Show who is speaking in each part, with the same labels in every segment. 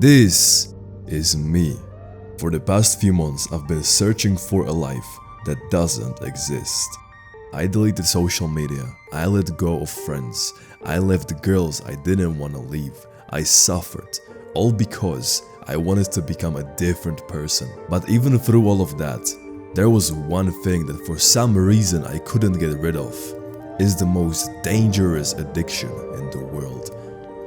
Speaker 1: This is me. For the past few months, I've been searching for a life that doesn't exist. I deleted social media, I let go of friends, I left girls I didn't want to leave, I suffered, all because I wanted to become a different person. But even through all of that, there was one thing that for some reason I couldn't get rid of. It's the most dangerous addiction in the world.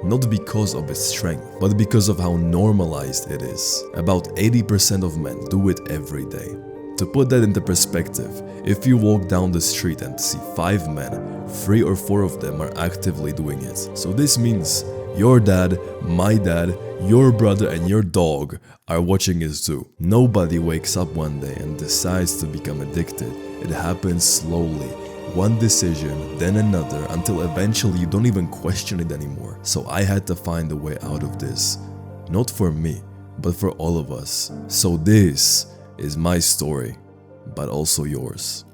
Speaker 1: Not because of its strength, but because of how normalized it is. About 80% of men do it every day. To put that into perspective, if you walk down the street and see 5 men, 3 or 4 of them are actively doing it. So this means your dad, my dad, your brother and your dog are watching it too. Nobody wakes up one day and decides to become addicted. It happens slowly. One decision, then another, until eventually you don't even question it anymore. So I had to find a way out of this. Not for me, but for all of us. So this is my story, but also yours.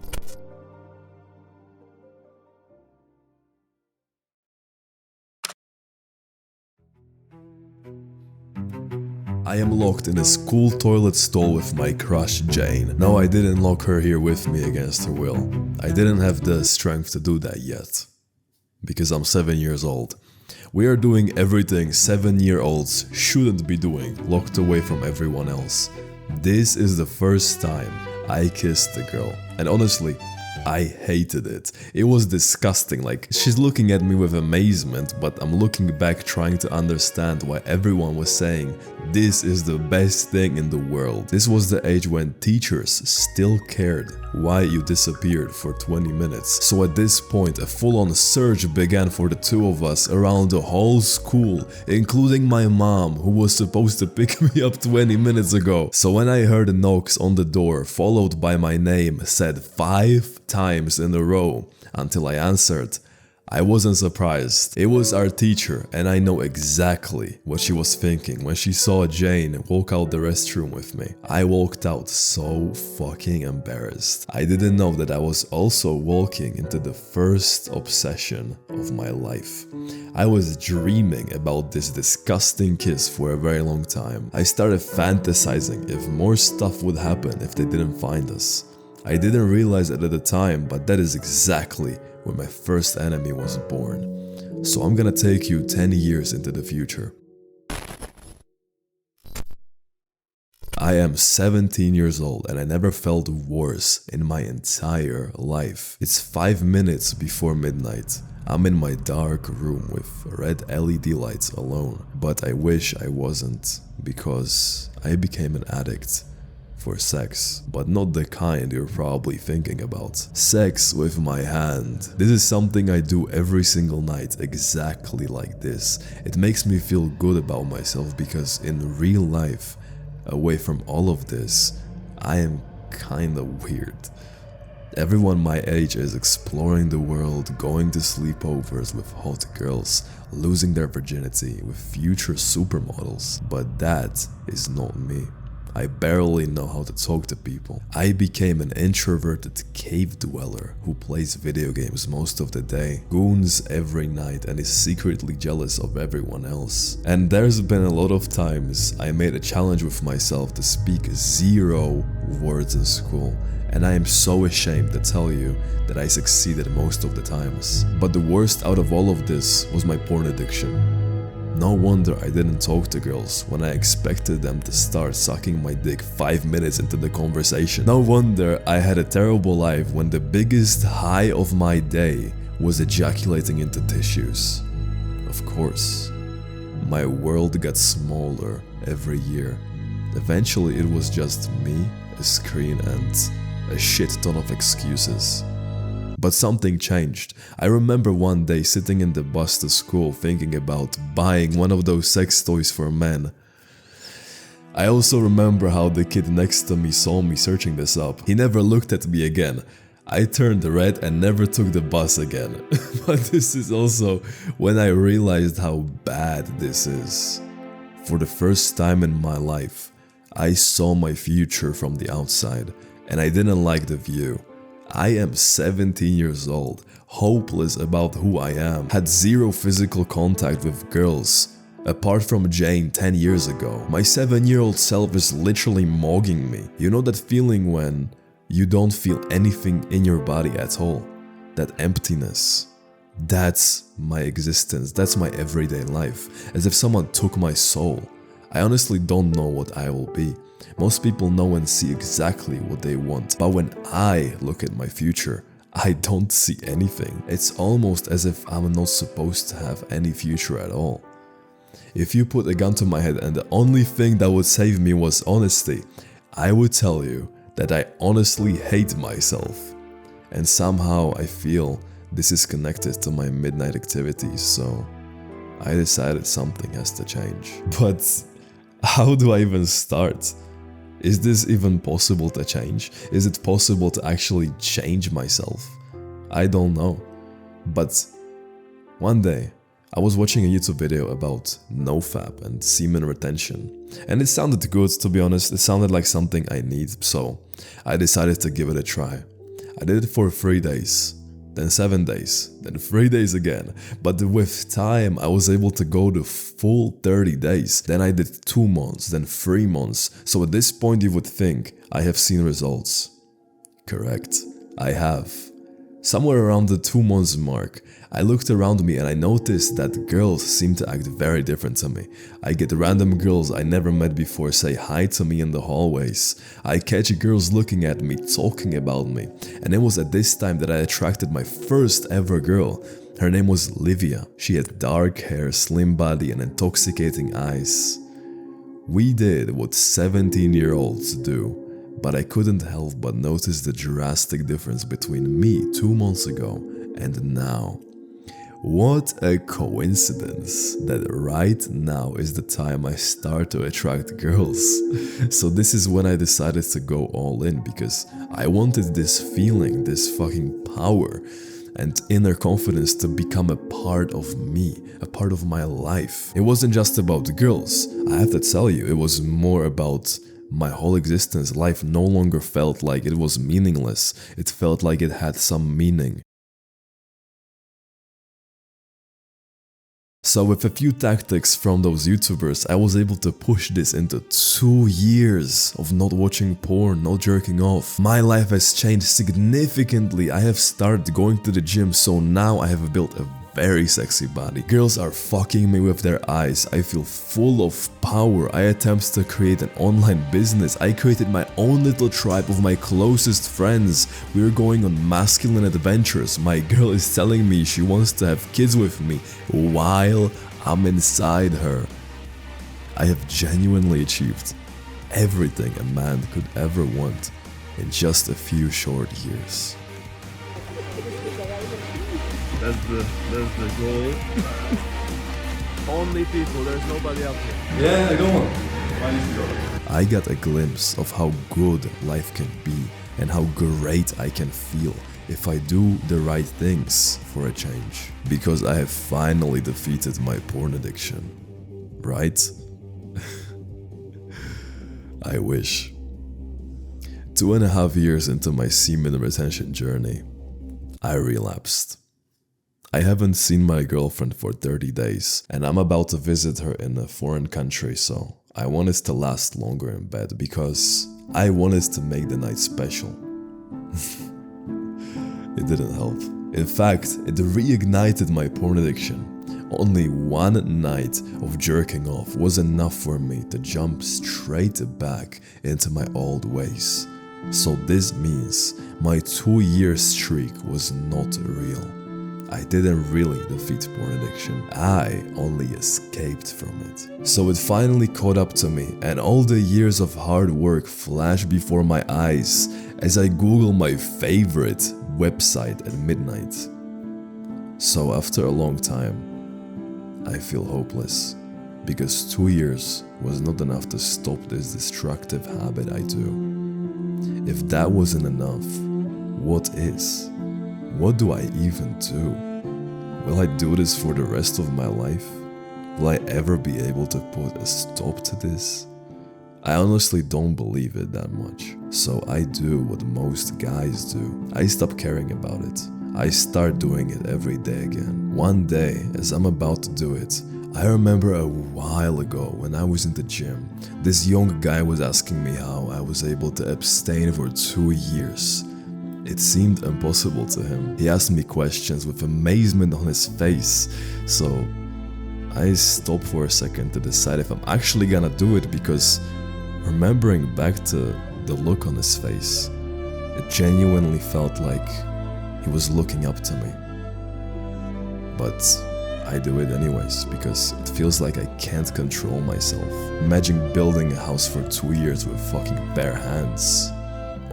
Speaker 1: I am locked in a school toilet stall with my crush Jane. No, I didn't lock her here with me against her will. I didn't have the strength to do that yet. Because I'm 7 years old. We are doing everything 7-year-olds shouldn't be doing, locked away from everyone else. This is the first time I kissed a girl. And honestly, I hated it. It was disgusting, like she's looking at me with amazement, but I'm looking back trying to understand why everyone was saying this is the best thing in the world. This was the age when teachers still cared why you disappeared for 20 minutes. So at this point, a full-on search began for the two of us around the whole school, including my mom, who was supposed to pick me up 20 minutes ago. So when I heard knocks on the door, followed by my name, said 5 times in a row until I answered, I wasn't surprised. It was our teacher, and I know exactly what she was thinking when she saw Jane walk out the restroom with me. I walked out so fucking embarrassed. I didn't know that I was also walking into the first obsession of my life. I was dreaming about this disgusting kiss for a very long time. I started fantasizing if more stuff would happen if they didn't find us. I didn't realize it at the time, but that is exactly where my first enemy was born. So I'm gonna take you 10 years into the future. I am 17 years old and I never felt worse in my entire life. It's 5 minutes before midnight. I'm in my dark room with red LED lights alone, but I wish I wasn't, because I became an addict for sex, but not the kind you're probably thinking about. Sex with my hand. This is something I do every single night, exactly like this. It makes me feel good about myself because in real life, away from all of this, I am kinda weird. Everyone my age is exploring the world, going to sleepovers with hot girls, losing their virginity with future supermodels, but that is not me. I barely know how to talk to people. I became an introverted cave dweller who plays video games most of the day, goons every night, and is secretly jealous of everyone else. And there's been a lot of times I made a challenge with myself to speak 0 words in school, and I am so ashamed to tell you that I succeeded most of the times. But the worst out of all of this was my porn addiction. No wonder I didn't talk to girls when I expected them to start sucking my dick 5 minutes into the conversation. No wonder I had a terrible life when the biggest high of my day was ejaculating into tissues. Of course, my world got smaller every year. Eventually it was just me, a screen and a shit ton of excuses. But something changed. I remember one day sitting in the bus to school thinking about buying one of those sex toys for men. I also remember how the kid next to me saw me searching this up. He never looked at me again. I turned red and never took the bus again. But this is also when I realized how bad this is. For the first time in my life, I saw my future from the outside, and I didn't like the view. I am 17 years old, hopeless about who I am, had 0 physical contact with girls, Apart from Jane 10 years ago, my 7-year-old self is literally mogging me. You know that feeling when you don't feel anything in your body at all? That emptiness. That's my existence, that's my everyday life, as if someone took my soul. I honestly don't know what I will be. Most people know and see exactly what they want, but when I look at my future, I don't see anything. It's almost as if I'm not supposed to have any future at all. If you put a gun to my head and the only thing that would save me was honesty, I would tell you that I honestly hate myself. And somehow I feel this is connected to my midnight activities, so I decided something has to change. But how do I even start? Is this even possible to change? Is it possible to actually change myself? I don't know. But one day, I was watching a YouTube video about nofap and semen retention. And it sounded good, to be honest. It sounded like something I need, so I decided to give it a try. I did it for 3 days, then 7 days, then 3 days again. But with time, I was able to go the full 30 days. Then I did 2 months, then 3 months. So at this point you would think I have seen results. Correct, I have. Somewhere around the 2 months mark, I looked around me and I noticed that girls seem to act very different to me. I get random girls I never met before say hi to me in the hallways. I catch girls looking at me, talking about me. And it was at this time that I attracted my first ever girl. Her name was Livia. She had dark hair, slim body and intoxicating eyes. We did what 17-year-olds do. But I couldn't help but notice the drastic difference between me 2 months ago and now. What a coincidence that right now is the time I start to attract girls. So this is when I decided to go all in because I wanted this feeling, this fucking power and inner confidence to become a part of me, a part of my life. It wasn't just about girls, I have to tell you, it was more about my whole existence. Life no longer felt like it was meaningless, it felt like it had some meaning. So with a few tactics from those YouTubers, I was able to push this into 2 years of not watching porn, not jerking off. My life has changed significantly. I have started going to the gym, so now I have built a very sexy body. Girls are fucking me with their eyes. I feel full of power. I attempt to create an online business. I created my own little tribe of my closest friends. We're going on masculine adventures. My girl is telling me she wants to have kids with me while I'm inside her. I have genuinely achieved everything a man could ever want in just a few short years.
Speaker 2: That's the goal. Only people, there's nobody out here.
Speaker 3: Yeah, go on.
Speaker 1: I got a glimpse of how good life can be and how great I can feel if I do the right things for a change. Because I have finally defeated my porn addiction. Right? I wish. 2.5 years into my semen retention journey, I relapsed. I haven't seen my girlfriend for 30 days, and I'm about to visit her in a foreign country, so I wanted to last longer in bed because I wanted to make the night special. It didn't help. In fact, it reignited my porn addiction. Only one night of jerking off was enough for me to jump straight back into my old ways. So this means my 2-year streak was not real. I didn't really defeat porn addiction, I only escaped from it. So it finally caught up to me, and all the years of hard work flashed before my eyes as I Google my favorite website at midnight. So after a long time, I feel hopeless, because 2 years was not enough to stop this destructive habit I do. If that wasn't enough, what is? What do I even do? Will I do this for the rest of my life? Will I ever be able to put a stop to this? I honestly don't believe it that much. So I do what most guys do. I stop caring about it. I start doing it every day again. One day, as I'm about to do it, I remember a while ago when I was in the gym, this young guy was asking me how I was able to abstain for 2 years. It seemed impossible to him. He asked me questions with amazement on his face, so I stopped for a second to decide if I'm actually gonna do it, because remembering back to the look on his face, it genuinely felt like he was looking up to me. But I do it anyways, because it feels like I can't control myself. Imagine building a house for 2 years with fucking bare hands,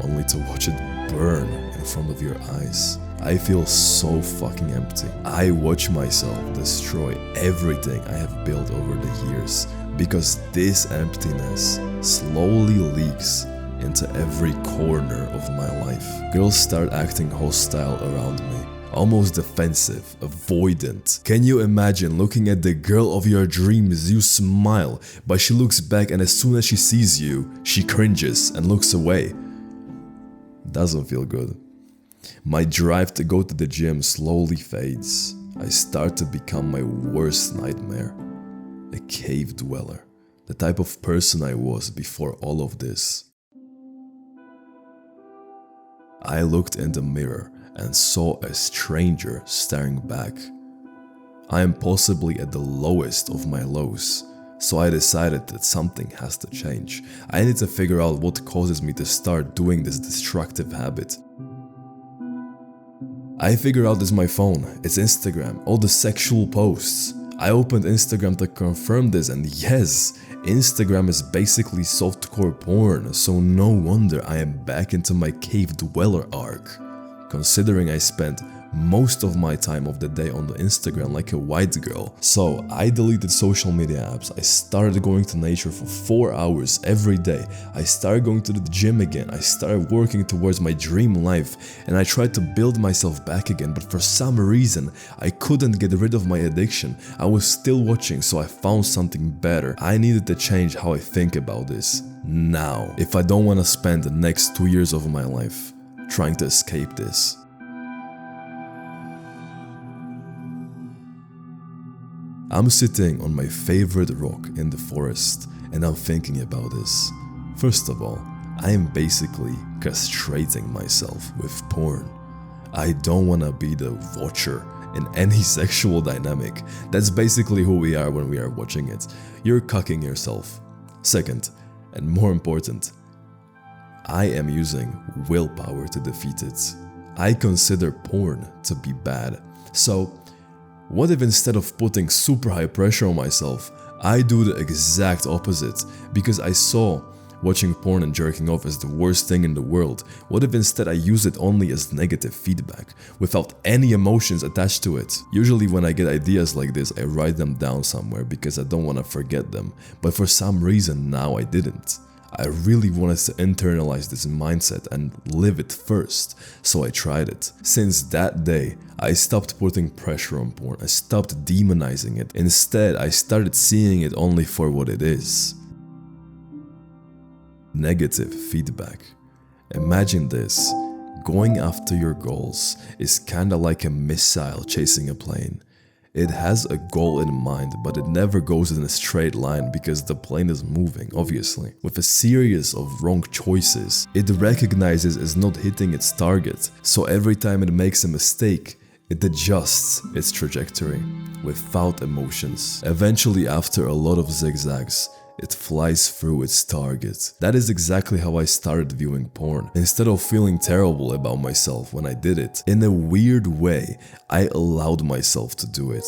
Speaker 1: only to watch it burn in front of your eyes. I feel so fucking empty. I watch myself destroy everything I have built over the years, because this emptiness slowly leaks into every corner of my life. Girls start acting hostile around me, almost defensive, avoidant. Can you imagine looking at the girl of your dreams? You smile, but she looks back, and as soon as she sees you, she cringes and looks away. Doesn't feel good. My drive to go to the gym slowly fades. I start to become my worst nightmare. A cave dweller. The type of person I was before all of this. I looked in the mirror and saw a stranger staring back. I am possibly at the lowest of my lows, so I decided that something has to change. I need to figure out what causes me to start doing this destructive habit. I figured out it's my phone, it's Instagram, all the sexual posts. I opened Instagram to confirm this, and yes, Instagram is basically softcore porn, so no wonder I am back into my cave dweller arc. Considering I spent most of my time of the day on the Instagram like a white girl. So I deleted social media apps, I started going to nature for 4 hours every day, I started going to the gym again, I started working towards my dream life, and I tried to build myself back again, but for some reason I couldn't get rid of my addiction. I was still watching, so I found something better. I needed to change how I think about this now, if I don't want to spend the next 2 years of my life trying to escape this. I'm sitting on my favorite rock in the forest, and I'm thinking about this. First of all, I am basically castrating myself with porn. I don't wanna be the watcher in any sexual dynamic. That's basically who we are when we are watching it. You're cucking yourself. Second, and more important, I am using willpower to defeat it. I consider porn to be bad. So, what if instead of putting super high pressure on myself, I do the exact opposite? Because I saw watching porn and jerking off as the worst thing in the world. What if instead I use it only as negative feedback, without any emotions attached to it? Usually when I get ideas like this, I write them down somewhere because I don't want to forget them. But for some reason now I didn't. I really wanted to internalize this mindset and live it first, so I tried it. Since that day, I stopped putting pressure on porn, I stopped demonizing it. Instead, I started seeing it only for what it is. Negative feedback. Imagine this, going after your goals is kinda like a missile chasing a plane. It has a goal in mind, but it never goes in a straight line because the plane is moving, obviously. With a series of wrong choices, it recognizes it's not hitting its target, so every time it makes a mistake, it adjusts its trajectory without emotions. Eventually, after a lot of zigzags, it flies through its target. That is exactly how I started viewing porn. Instead of feeling terrible about myself when I did it, in a weird way, I allowed myself to do it.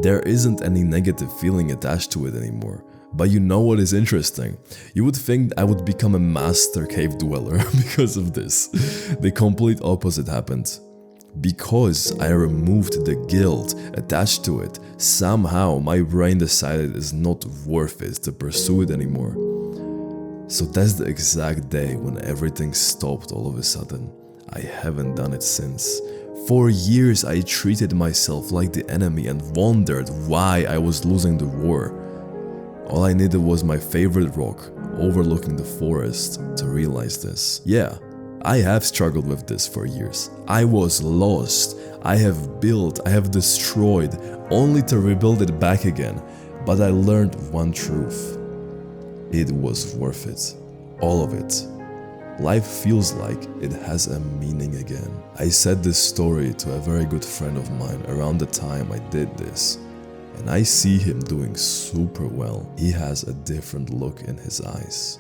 Speaker 1: There isn't any negative feeling attached to it anymore. But you know what is interesting? You would think I would become a master cave dweller because of this. The complete opposite happened. Because I removed the guilt attached to it, somehow my brain decided it's not worth it to pursue it anymore. So that's the exact day when everything stopped all of a sudden. I haven't done it since. For years I treated myself like the enemy and wondered why I was losing the war. All I needed was my favorite rock overlooking the forest to realize this. Yeah, I have struggled with this for years. I was lost. I have built, I have destroyed, only to rebuild it back again. But I learned one truth. It was worth it. All of it. Life feels like it has a meaning again. I said this story to a very good friend of mine around the time I did this. And I see him doing super well. He has a different look in his eyes.